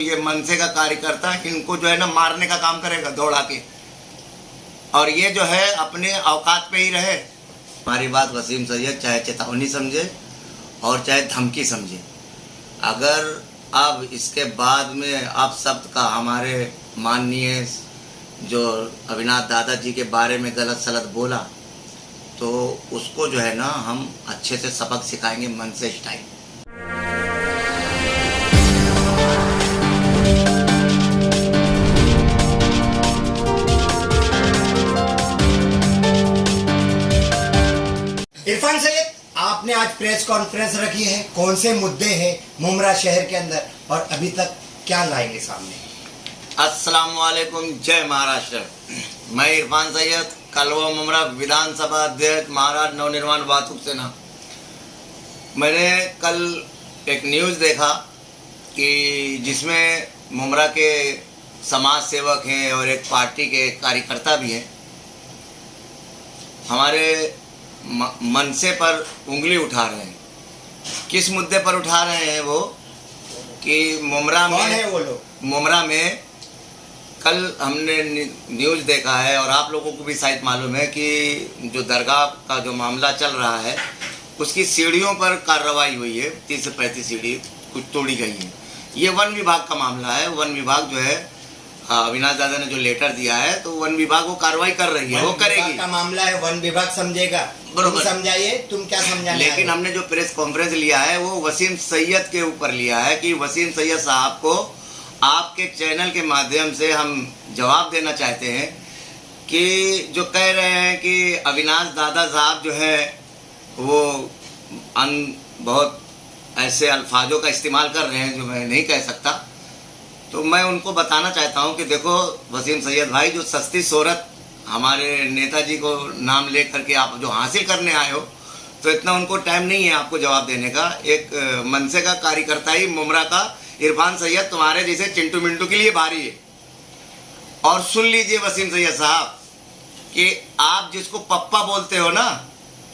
ये मनसे का कार्यकर्ता इनको जो है ना मारने का काम करेगा दौड़ा के, और ये जो है अपने औकात पे ही रहे। हमारी बात वसीम सैयद चाहे चेतावनी समझे और चाहे धमकी समझे, अगर अब इसके बाद में आप शब्द का हमारे माननीय जो अविनाश दादाजी के बारे में गलत सलत बोला तो उसको जो है ना हम अच्छे से सबक सिखाएंगे मनसे स्टाइल। इरफान सैयद, आपने आज प्रेस कॉन्फ्रेंस रखी है, कौन से मुद्दे हैं मुमरा शहर के अंदर और अभी तक क्या लाएंगे सामने? अस्सलाम वालेकुम, जय महाराष्ट्र। मैं इरफान सैयद, कलवा मुमरा विधानसभा अध्यक्ष, महाराष्ट्र नवनिर्माण वातुक सेना। मैंने कल एक न्यूज़ देखा कि जिसमें मुमरा के समाज सेवक हैं और एक पार्टी के कार्यकर्ता भी हैं, हमारे मनसे पर उंगली उठा रहे हैं। किस मुद्दे पर उठा रहे हैं वो कि मुमरा में, कौन है वो लोग? मुमरा में कल हमने न्यूज़ देखा है और आप लोगों को भी शायद मालूम है कि जो दरगाह का जो मामला चल रहा है उसकी सीढ़ियों पर कार्रवाई हुई है। 30 से 35 सीढ़ी कुछ तोड़ी गई है। ये वन विभाग का मामला है। वन विभाग जो है अविनाश दादा ने जो लेटर दिया है तो वन विभाग वो कार्रवाई कर रही है, वो करेगी। का मामला है, वन विभाग समझेगा। बरोबर, समझाइए, तुम क्या समझाने? लेकिन हमने जो प्रेस कॉन्फ्रेंस लिया है वो वसीम सैयद के ऊपर लिया है कि वसीम सैयद साहब को आपके चैनल के माध्यम से हम जवाब देना चाहते हैं कि जो कह रहे हैं कि अविनाश दादा साहब जो है वो बहुत ऐसे अल्फाजों का इस्तेमाल कर रहे हैं जो मैं नहीं कह सकता। तो मैं उनको बताना चाहता हूं कि देखो वसीम सैयद भाई, जो सस्ती शोहरत हमारे नेताजी को नाम ले करके आप जो हासिल करने आए हो तो इतना उनको टाइम नहीं है आपको जवाब देने का। एक मनसे का कार्यकर्ता ही मुमरा का इरफान सैयद तुम्हारे जैसे चिंटू मिंटू के लिए भारी है। और सुन लीजिए वसीम सैयद साहब कि आप जिसको पप्पा बोलते हो ना,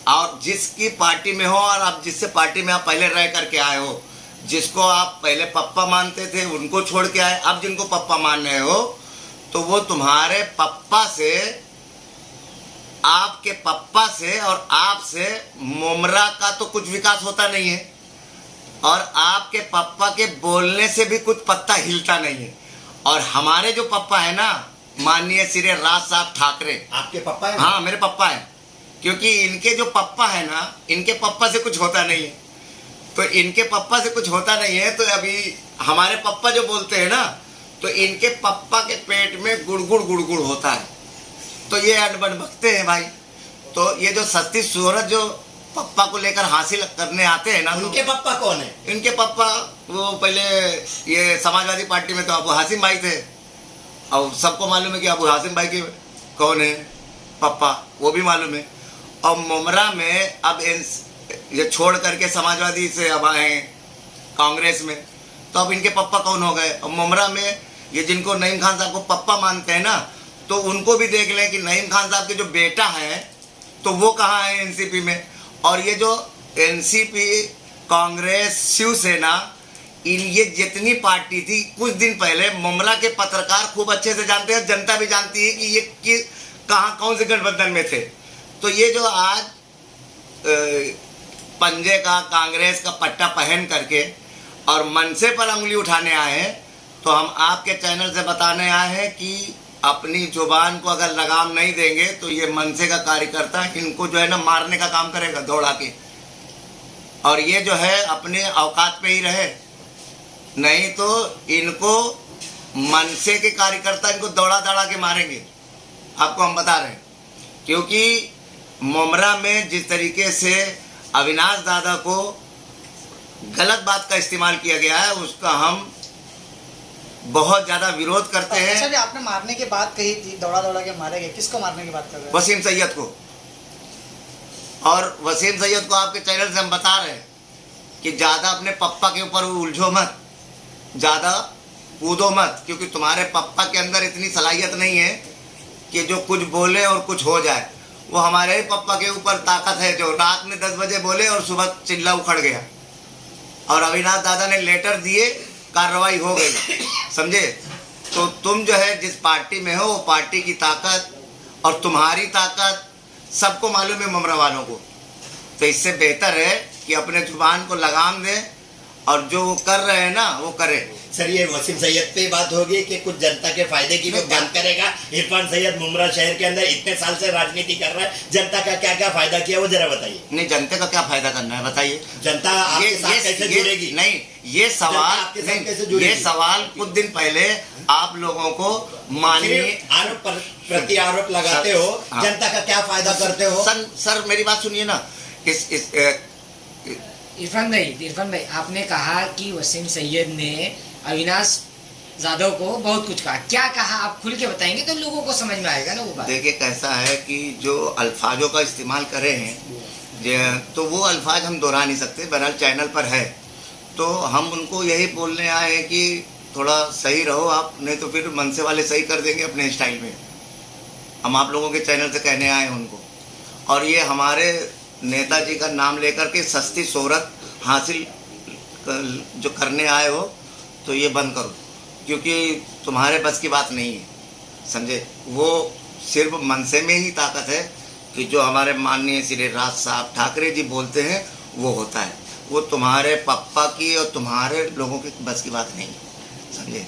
और जिसकी पार्टी में हो और आप जिससे पार्टी में आप पहले रह करके आए हो, जिसको आप पहले पप्पा मानते थे उनको छोड़ के आए, अब जिनको पप्पा मान रहे हो तो वो तुम्हारे पप्पा से, आपके पप्पा से और आपसे मुमरा का तो कुछ विकास होता नहीं है और आपके पप्पा के बोलने से भी कुछ पत्ता हिलता नहीं है। और हमारे जो पप्पा है ना, माननीय श्री राज साहब ठाकरे, आपके पप्पा है? हाँ, मेरे पप्पा है, क्योंकि इनके जो पप्पा है ना, इनके पप्पा से कुछ होता नहीं है। तो इनके पप्पा से कुछ होता नहीं है तो अभी हमारे पप्पा जो बोलते हैं ना तो इनके पप्पा के पेट में गुड़गुड़ गुड़गुड़ होता है। तो ये अनबन बकते हैं भाई। तो ये जो सस्ती शोहरत जो पप्पा को लेकर हासिल करने आते हैं ना, उनके पप्पा कौन है? इनके पप्पा वो पहले ये समाजवादी पार्टी में तो अबू हासिम भाई थे और सबको मालूम है कि अबू हासिम भाई के कौन है पप्पा, वो भी मालूम है। और मुमरा में अब ये छोड़ करके समाजवादी से अब आए कांग्रेस में, तो अब इनके पप्पा कौन हो गए? और मुमरा में ये जिनको नईम खान साहब को पप्पा मानते हैं ना, तो उनको भी देख लें कि नईम खान साहब के जो बेटा है तो वो कहाँ है एनसीपी में। और ये जो एनसीपी, कांग्रेस, शिवसेना, ये जितनी पार्टी थी कुछ दिन पहले मुमरा के पत्रकार खूब अच्छे से जानते हैं, जनता भी जानती है कि ये कहाँ कौन से गठबंधन में थे। तो ये जो आज पंजे का कांग्रेस का पट्टा पहन करके और मनसे पर उंगली उठाने आए हैं, तो हम आपके चैनल से बताने आए हैं कि अपनी जुबान को अगर लगाम नहीं देंगे तो ये मनसे का कार्यकर्ता इनको जो है ना मारने का काम करेगा दौड़ा के। और ये जो है अपने औकात पे ही रहे, नहीं तो इनको मनसे के कार्यकर्ता इनको दौड़ा दौड़ा के मारेंगे, आपको हम बता रहे हैं। क्योंकि मुमरा में जिस तरीके से अविनाश दादा को गलत बात का इस्तेमाल किया गया है उसका हम बहुत ज़्यादा विरोध करते हैं। अच्छा, आपने मारने की बात कही थी, दौड़ा दौड़ा के मारेंगे, किसको मारने की बात कर रहे हैं? वसीम सैयद को। और वसीम सैयद को आपके चैनल से हम बता रहे हैं कि ज़्यादा अपने पप्पा के ऊपर उलझो मत, ज़्यादा कूदो मत, क्योंकि तुम्हारे पप्पा के अंदर इतनी सलाहियत नहीं है कि जो कुछ बोले और कुछ हो जाए। वो हमारे ही पप्पा के ऊपर ताकत है जो रात में 10 बजे बोले और सुबह चिल्ला उखड़ गया। और अविनाश दादा ने लेटर दिए कार्रवाई हो गई, समझे। तो तुम जो है जिस पार्टी में हो वो पार्टी की ताकत और तुम्हारी ताकत सबको मालूम है, मुमरा वालों को। तो इससे बेहतर है कि अपने जुबान को लगाम दें और जो वो कर रहे हैं ना वो करें। सर ये वसीम सैयद पे बात होगी कि कुछ जनता के फायदे की वो बात करेगा। इरफान सैयद मुमरा शहर के अंदर इतने साल से राजनीति कर रहा है, जनता का क्या क्या फायदा किया वो जरा बताइए। नहीं, जनता का क्या फायदा करना है बताइए। जनता आपके साथ कैसे जुड़ेगी? नहीं, ये सवाल आपके साथ कैसे जुड़ेगी? ये सवाल कुछ दिन पहले आप लोगों को माननीय आरोप प्रति आरोप लगाते हो, हाँ। जनता का क्या फायदा करते हो? सर मेरी बात सुनिए ना। इरफान भाई आपने कहा कि वसीम सैयद ने अविनाश जाधव को बहुत कुछ कहा, क्या कहा आप खुल के बताएंगे तो लोगों को समझ में आएगा ना वो बात। देखिए कैसा है कि जो अल्फाजों का इस्तेमाल करे हैं तो वो अल्फाज हम दोहरा नहीं सकते, बहरहाल चैनल पर है तो हम उनको यही बोलने आए हैं कि थोड़ा सही रहो आप, नहीं तो फिर मनसे वाले सही कर देंगे अपने स्टाइल में। हम आप लोगों के चैनल से कहने आए हैं उनको, और ये हमारे नेताजी का नाम लेकर के सस्ती शोहरत हासिल जो करने आए हो तो ये बंद करो, क्योंकि तुम्हारे बस की बात नहीं है, समझे। वो सिर्फ मनसे में ही ताकत है कि जो हमारे माननीय श्री राज साहब ठाकरे जी बोलते हैं वो होता है। वो तुम्हारे पप्पा की और तुम्हारे लोगों की बस की बात नहीं है, समझे।